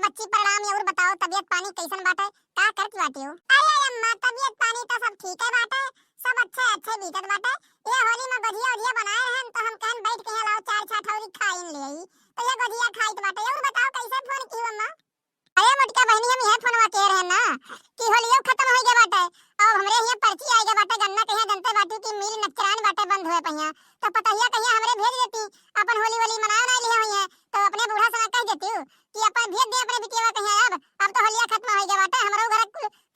बच्ची प्रणाम। और बताओ तबियत पानी कैसन बाटे, का करत बाटे हो? अरे अम्मा तबियत पानी तो सब ठीक है बाटे, सब अच्छे अच्छे बीतत बाटे। ये होली में गजिया उजिया बनाए हैं तो हम कहन बैठ के लाओ चार छठौरी खाइन ले आई, तो ये गजिया खाइत बाटे। और बताओ कैसे फोन की अम्मा? अरे मोटका बहनी हम यह फोनवा के रहे ना कि होलियो खत्म हो गया बाटे, अब हमरे यहाँ पर्ची आ गया बाटे। गन्ना कहिया जनता बाटी की मिल नचरान बाटे बंद हुए पहिया, तो पतहिया कहिया हमरे भेज देती, अपन होली वाली मना ना लिया हुई है तो अपने बूढ़ा से कह देती हूं कि अपन भेज दे अपने बिटिया कहिया। अब तो होलिया खत्म हो गया बाटे, हमरो घर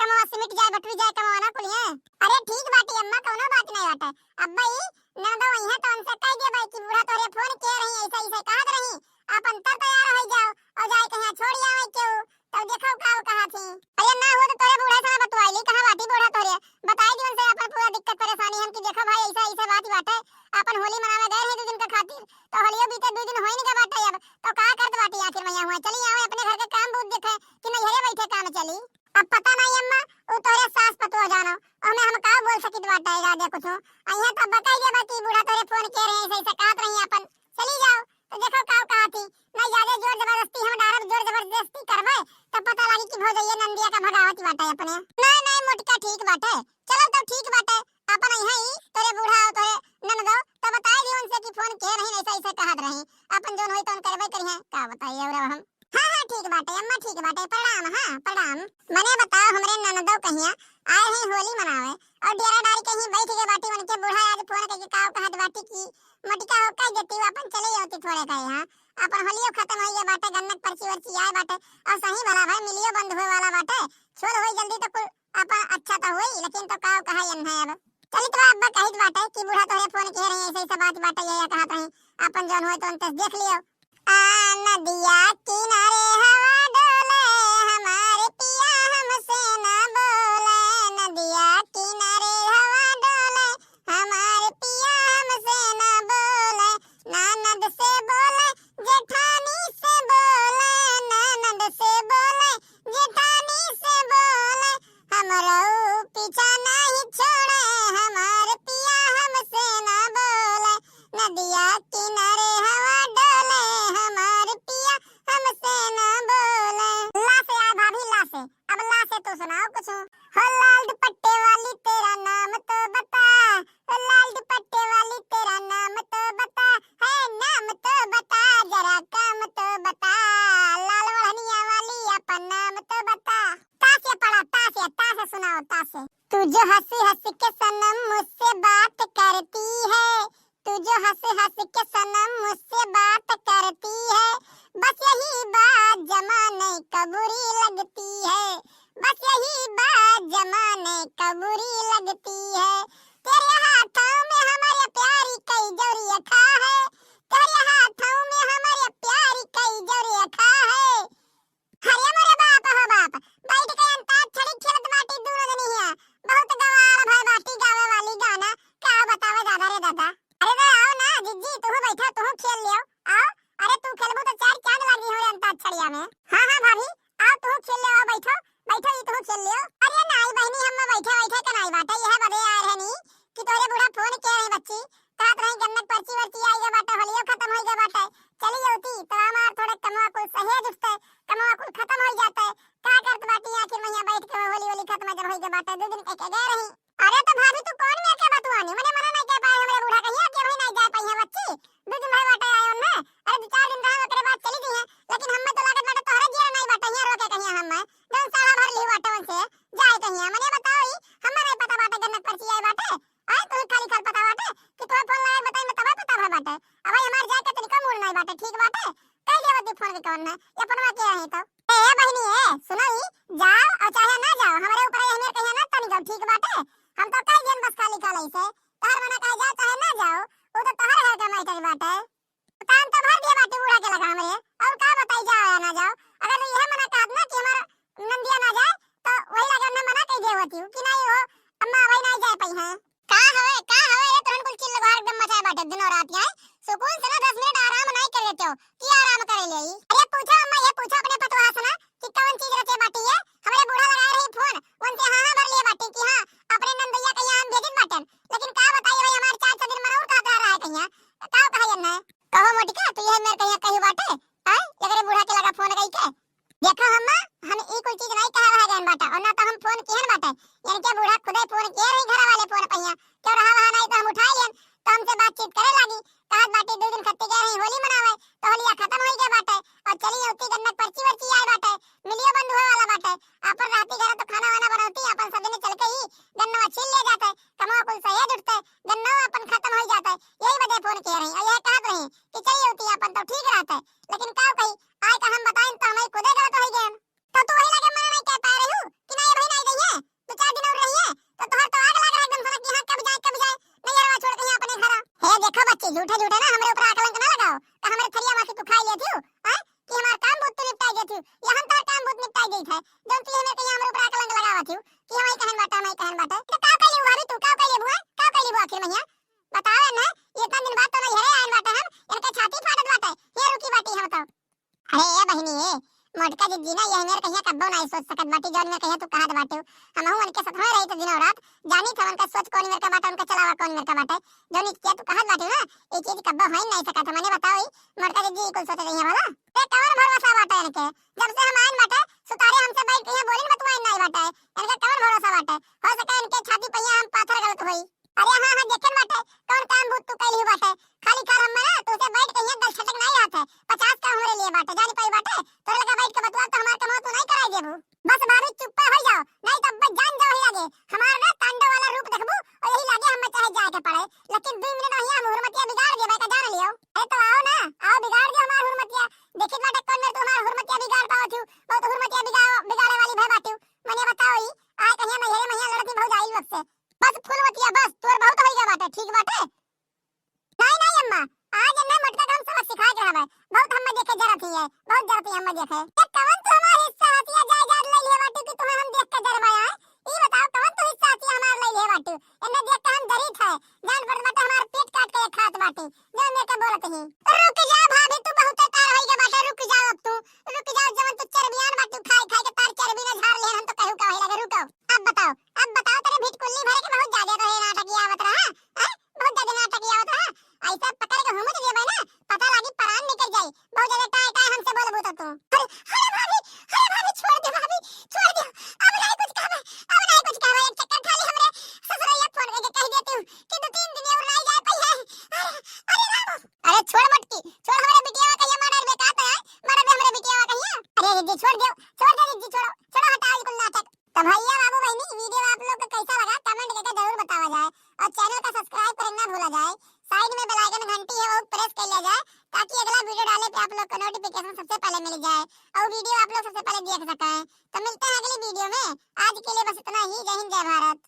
कमवा सिमट जाए बटवी जाए कमवा ना कुल है। अरे ठीक बाटी अम्मा, कोनो बात नहीं बाटे। अब भाई नंदो वही है तो उनसे कह दे भाई कि बूढ़ा तोरे फोन के रही ऐसे ऐसे कहत रही, अपन तर तैयार हो जाओ और जाए कहिया छोड़ आवे क्यों, तब देखो का कहा थी। अरे ना हो तो तोरे बूढ़ा से बतवाइली कहां बाटी बूढ़ा तोरे बताई दिवन से अपन पूरा दिक्कत परेशानी हम कि देखो भाई ऐसा ऐसा बात बाटे, अपन होली मनावे गए हैं 2 दिन का खातिर, तो होलियो बीते 2 दिन होई नहीं का बाटे। अब तो का करत बाटी आखिर मैया हुआ चली आवे अपने घर के काम बूत देखे कि नहीं घरे बैठे काम चली। अब पता नहीं अम्मा वो तोरे सास पतो जानो और मैं हम का बोल सकित बाटे राजा कुछ अइया तो बताई दे बाटी बूढ़ा तोरे फोन के रहे ऐसे ऐसे कहत रही अपन चली जाओ, तो देखो का कहा थी। नहीं ज्यादा जोर जबरदस्ती हम डारब जोर जबरदस्ती करबे तो पता लगी कि भौजैया नंदिया का भगावती बाटे अपने। नहीं नहीं मोटका ठीक बाटे, चलो तो ठीक बाटे अपन यहां ही तोरे बूढ़ा तोरे ननदो तो बताई दी उनसे कि फोन के नहीं ऐसा ऐसा कहत रही, अपन जोन होई तो करबे करिए का बताइए। और हम हां ठीक बाटे अम्मा ठीक बाटे प्रणाम। हां प्रणाम। मने बताओ हमरे ननदो कहिया आए हैं होली मनावे और डेरा डारी कहीं बैठ के बाटी उनके बूढ़ा आज फोन करके का कहत बाटी की मटिका हो कह देती अपन चले जाती थोड़े का यहां अपन होलियो खत्म हो गया बाटे, गन्नत पर्ची वर्ची आए बाटे और सही भला भाई मिलियो बंद हुए वाला बाटे, छोड़ होई जल्दी तो कुल अपन अच्छा तो होई लेकिन तो का कहा यन है। अब चली तो अब्बा कहित बाटे कि बूढ़ा तोरे फोन के रही ऐसे ऐसा बात बाटे ये कहत रही, अपन जोन होई तो उनते देख लियो। आ नदिया किनारे हवा डोले हमारे पिया हमसे ना बोले, नदिया किनारे हवा डोले हमारे पिया हमसे ना बोले, ननद से बोले जेठानी से बोले, ननद से बोले जेठानी से बोले, हमरो पीछा नहीं छोड़े हमारे पिया हमसे ना बोले, नदिया किनारे हवा डोले हमारे पिया हमसे ना बोले। ला से आ भाभी ला से, अब ला से तो सुनाओ कुछ। हो लाल दुपट्टे वाली तेरा नाम तो बता, हो लाल दुपट्टे वाली तेरा नाम तो बता, है नाम तो बता जरा काम तो बता, लाल वहनिया वाली अपन नाम तो बता। तासे पढ़ा तासे सुनाओ तासे। तू जो हंसी हंसी के सनम मुझसे बात करती है, तू जो हंसी हंसी के सनम मुझसे बात करती है, बस यही बात जमाने का बुरी लगती है, बस यही बात जमाने का बुरी लगती है, तेरे हाथों में हमारे प्यारी कई जोरी खा है, तेरे हाथों में हमारे प्यारी कई जोरी खा है। हरे मोरे बाप हो बाप बैठ के अंताक्षरी खेलत बाटी दूर दनिया, बहुत गवार भाई बाटी गावे वाली गाना का बतावे दादा रे दादा। अरे तो आओ ना जिज्जी तू बैठा तू खेल लियो आओ, अरे तू खेलबो तो 4 चांद लगी हो अंताक्षरिया में। हां हां भाभी आओ तू खेल लियो, आओ बैठो बैठो ई तू खेल लियो। अरे नाई बहनी हम बैठे बैठे कनाई बाटे यह बदे आ रहे नी कि तोरे बूढ़ा फोन के रहे बच्ची कहत रही गन्नत पर्ची वर्ची आई गया बाटे होलियो खत्म हो गया बाटे, चली जाती तो हमार थोड़े कमवा कुल सहेज उठते कमवा कुल खत्म हो जाते, का करत बाटी आखिर मैया बैठ के होली होली खत्म जब हो गया बाटे 2 दिन कह के गए रही। अरे तो भाभी तू कौन में के बतवानी मने मना नहीं कह पाए हमरे बूढ़ा कहिया कि भाई नहीं जा पाई है बच्ची 2 दिन भाई बाटे आयो ना, अरे 2-4 दिन रहे ओकरे बाद चली गई है, लेकिन हम तो लागत बाटे तोहरे जीरा नहीं बाटे हिया रोके कहिया हम जौन साला भर ली बाटे उनसे जाए कहिया मने बताओ ई हमरा नहीं पता बाटे गन्नत पर्ची आई बाटे, आई तू खाली खाल पता बाटे कि तोरे फोन लगा बताई में तबे पता भर बाटे। अब भाई हमार जाए के तरीका मूड नहीं बाटे ठीक बाटे कह देवती फोन के कौन है ये पनवा के रही तो ए बहनी है सुनो ई जाओ और चाहे ना जाओ हमारे ऊपर ये मेरे कहिया ना तनी जाओ ठीक बाटे, हम तो कई दिन बस खाली खाली से तार मना कह जाओ चाहे ना जाओ वो तो तोहर है का मैटर बाटे, काम तो भर दिया बाटे बूढ़ा के लगा हमरे और का बताई जाओ या ना जाओ। अगर यह मना कहत ना कि हमार नंदिया ना जाए तो वही लगा ना मना कह देवती कि नहीं हो अम्मा वही नहीं जाए पई है का हवे ये तुरंत कुल चिल्ला घर एकदम मचाए बाटे दिन और रात आए सुकून से ना 10 मिनट आराम नहीं कर लेते हो कि आराम करे ले। अरे पूछो अम्मा ये पूछो अपने पतवा से ना कि कौन चीज रचे बाटी है हमरे बूढ़ा लगा रही फोन उनसे हां भर लिए बाटी कि हां अपने नंदिया के यहां हम भेजित बाटन, लेकिन का बताइए भाई हमार 4 दिन मनाऊ का रहा है कहिया का कहियन है कहो मोटिका तू ये मेरे कहिया कही बाटे आए एकरे बूढ़ा के लगा फोन कई के देखो गई होली मनावे तो होलिया खत्म हो गया बाटे और चली होती गन्ना पर्ची वर्ची आए बाटे मिलियो बंद होए वाला बाटे अपन राती घर तो खाना वाना बनाती अपन सब ने चल के ही गन्ना छीन ले जाते कमा पुल सहेज उठते गन्ना अपन खत्म हो जाता यही वजह फोन किया रही और यह कहत रही कि चली होती अपन तो ठीक रहता लेकिन का कही आए का हम बताएं तो हमें खुदे गलत हो गए तो तू वही लगे मना नहीं कह पा रही हूं कि नहीं भाई नहीं रही है दो चार दिन और रही है तो तोहर तो आग लग रहा एकदम सड़क की हां कब जाए नहीं यार छोड़ के अपने घर हे देखो बच्चे झूठे झूठे ना हमारे ऊपर आकलंक ना लगाओ का हमारे थरिया मासी तू खाई लेती हो हैं कि हमार काम बहुत तो निपटाई देती हो यहां तार काम बहुत निपटाई देई है जब तू हमें कहीं हमारे ऊपर आकलंक लगावत हो कि हमारी कहन बाटा तो का कइली भाभी तू का कइली बुआ का कइली बुआ आखिर मैया बताओ ना ये इतना दिन बाद तो नहीं हरे आइन बाटा हम इनका छाती फाटत बाटा ये रुकी बाटी है बताओ अरे ये बहनी है मोटका जिद्दी ना ये मेरे कहिया कब्बो नहीं सोच सकत बाटी जौन में कहिया तू कहत बाटे हमहू उनके साथ होए रही तो दिन और रात जानी था उनका सोच कौन मेरे का बाटा उनका चलावा कौन मेरे का बाटे जौन के तू कहत बाटे ना ये चीज कब्बो होई नहीं सकत मने बताओ मोटका जिद्दी कुल सोच रही है बोला ए कौन भरोसा बाटा इनके जब से हम आइन बाटे सुतारे हमसे बैठ कहिया बोलिन मत आइन नहीं बाटे इनका कौन भरोसा बाटे हो सके इनके छाती पहिया हम पाथर गलत होई अरे हां हां देखन बाटे कौन काम भूत तू कइली बाटे खाली कर हम ना तू से बैठ कहिया दल छटक नहीं आते 50 का हमरे लिए बाटे जानी पाई बाटे तोरे लगा बैठ के बतवा तो हमार कमाओ तू नहीं कराई देबू बस भाभी चुप हो जाओ नहीं तो अब जान जाओ ही लगे हमार ना तांडव वाला रूप देखबू और यही लगे हम चाहे जाए के पड़े लेकिन 2 मिनट नहीं हम हुरमतिया बिगाड़ देबे का जान लियो अरे तो आओ ना आओ बिगाड़ दो हमार हुरमतिया देखित बाटे कौन मेरे तुम्हार हुरमतिया बिगाड़ पाओ थू बहुत हुरमतिया बिगाड़े वाली भाई बाटू मने बताओ ही आए कहिया मैं ये महीना लड़ती बहुत आई वक्त से बस फुलवतिया बस तोर बहुत हो गया बाटे ठीक बाटे नहीं नहीं अम्मा आज ना मटका काम सब सिखा के हवे बहुत हमें देखे जरूरत है बहुत जरूरत है हमें देखे ये कवन तो हमार हिस्सा हतिया जाय जाय ले ले बाटू कि तुम्हें हम देख के डरवाया ई बताओ कवन तो हिस्सा हतिया हमार ले ले बाटू इन्हें देख के हम डरी थे जान पड़ बाटे हमार पेट काट के खात बाटे जो मैं के बोलत ही रुक जा भाभी तू बहुत तार होई के बाटे रुक जा अब तू रुक जा जवन तू चरबियान बाटू खाई खाई के तार चरबी ना झाड़ ले हम तो कहू का होई लगे रुको अब बताओ तेरे भिटकुल्ली भरे के बहुत ज्यादा तो है नाटक आवत रहा हैं बहुत ज्यादा नाटक आवत रहा ऐसा पकड़ के घूमत जेबे ना पता लागी परान निकल जाई बहुत ज्यादा टाय हमसे बोलबू तो तू अरे भाभी छोड़ दे अब नहीं कुछ कहबे एक चक्कर खाली हमरे ससुरैया फोन करके कह देती हूं कि 2-3 दिन और नहीं जाए पई है अरे राम अरे छोड़ मटकी छोड़ हमारे बिटियावा कहिया मारर बेकार तो है मारर हमरे बिटियावा कहिया अरे दीदी छोड़ दे दीदी छोड़ो हटाओ कुल नाटक तो भैया बाबू बहनी वीडियो आप लोग को कैसा लगा कमेंट करके जरूर बतावा जाए और चैनल का सब्सक्राइब करना भूला जाए साइड में बेल आइकन घंटी है वो प्रेस कर लिया जाए ताकि अगला वीडियो डाले पे आप लोग को नोटिफिकेशन सबसे पहले मिल जाए और वीडियो आप लोग सबसे पहले देख सकें तो मिलते हैं अगली वीडियो में आज के लिए बस इतना ही जय हिंद जय भारत।